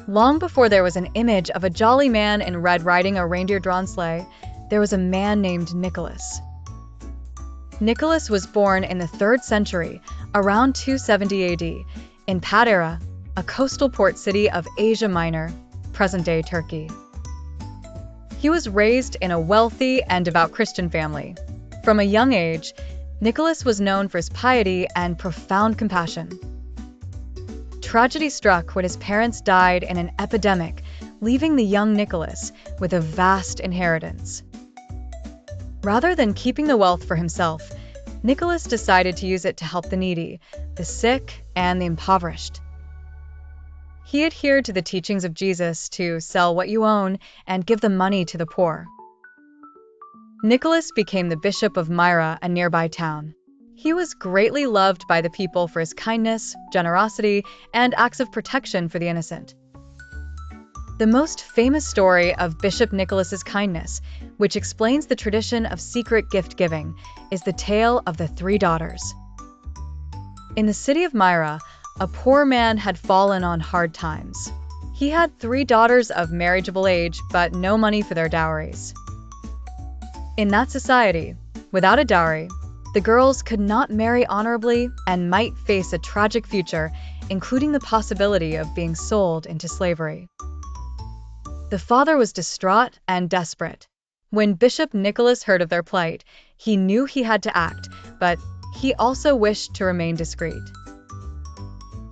Long before there was an image of a jolly man in red riding a reindeer-drawn sleigh, there was a man named Nicholas. Nicholas was born in the 3rd century, around 270 AD, in Patara, a coastal port city of Asia Minor, present-day Turkey. He was raised in a wealthy and devout Christian family. From a young age, Nicholas was known for his piety and profound compassion. Tragedy struck when his parents died in an epidemic, leaving the young Nicholas with a vast inheritance. Rather than keeping the wealth for himself, Nicholas decided to use it to help the needy, the sick, and the impoverished. He adhered to the teachings of Jesus to sell what you own and give the money to the poor. Nicholas became the bishop of Myra, a nearby town. He was greatly loved by the people for his kindness, generosity, and acts of protection for the innocent. The most famous story of Bishop Nicholas's kindness, which explains the tradition of secret gift-giving, is the tale of the 3 daughters. In the city of Myra, a poor man had fallen on hard times. He had 3 daughters of marriageable age, but no money for their dowries. In that society, without a dowry, the girls could not marry honorably and might face a tragic future, including the possibility of being sold into slavery. The father was distraught and desperate. When Bishop Nicholas heard of their plight, he knew he had to act, but he also wished to remain discreet.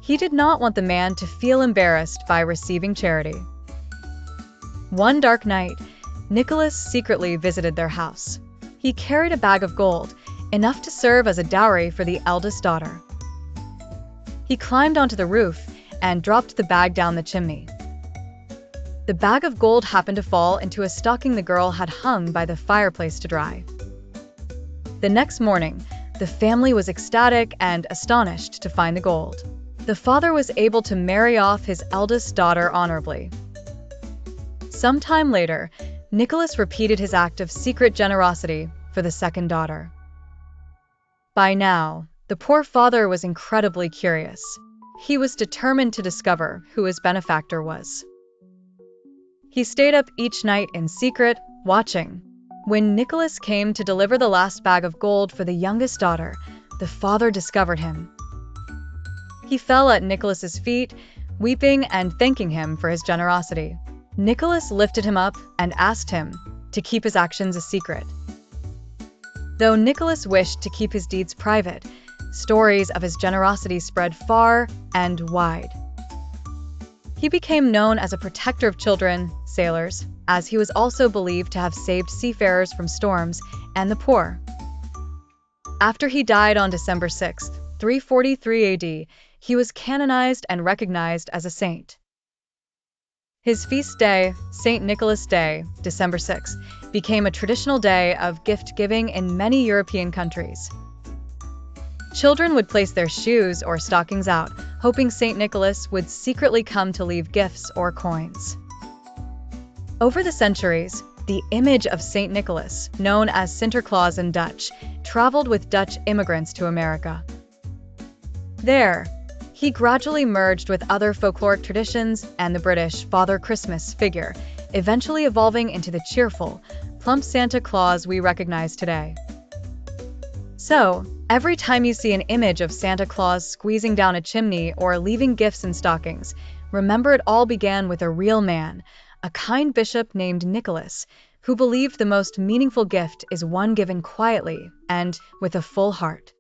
He did not want the man to feel embarrassed by receiving charity. One dark night, Nicholas secretly visited their house. He carried a bag of gold, enough to serve as a dowry for the eldest daughter. He climbed onto the roof and dropped the bag down the chimney. The bag of gold happened to fall into a stocking the girl had hung by the fireplace to dry. The next morning, the family was ecstatic and astonished to find the gold. The father was able to marry off his eldest daughter honorably. Sometime later, Nicholas repeated his act of secret generosity for the second daughter. By now, the poor father was incredibly curious. He was determined to discover who his benefactor was. He stayed up each night in secret, watching. When Nicholas came to deliver the last bag of gold for the youngest daughter, the father discovered him. He fell at Nicholas's feet, weeping and thanking him for his generosity. Nicholas lifted him up and asked him to keep his actions a secret. Though Nicholas wished to keep his deeds private, stories of his generosity spread far and wide. He became known as a protector of children, sailors, as he was also believed to have saved seafarers from storms and the poor. After he died on December 6, 343 AD, he was canonized and recognized as a saint. His feast day, St. Nicholas Day, December 6, became a traditional day of gift-giving in many European countries. Children would place their shoes or stockings out, hoping St. Nicholas would secretly come to leave gifts or coins. Over the centuries, the image of St. Nicholas, known as Santa Claus in Dutch, traveled with Dutch immigrants to America. There, he gradually merged with other folkloric traditions and the British Father Christmas figure, eventually evolving into the cheerful, plump Santa Claus we recognize today. So, every time you see an image of Santa Claus squeezing down a chimney or leaving gifts in stockings, remember it all began with a real man, a kind bishop named Nicholas, who believed the most meaningful gift is one given quietly and with a full heart.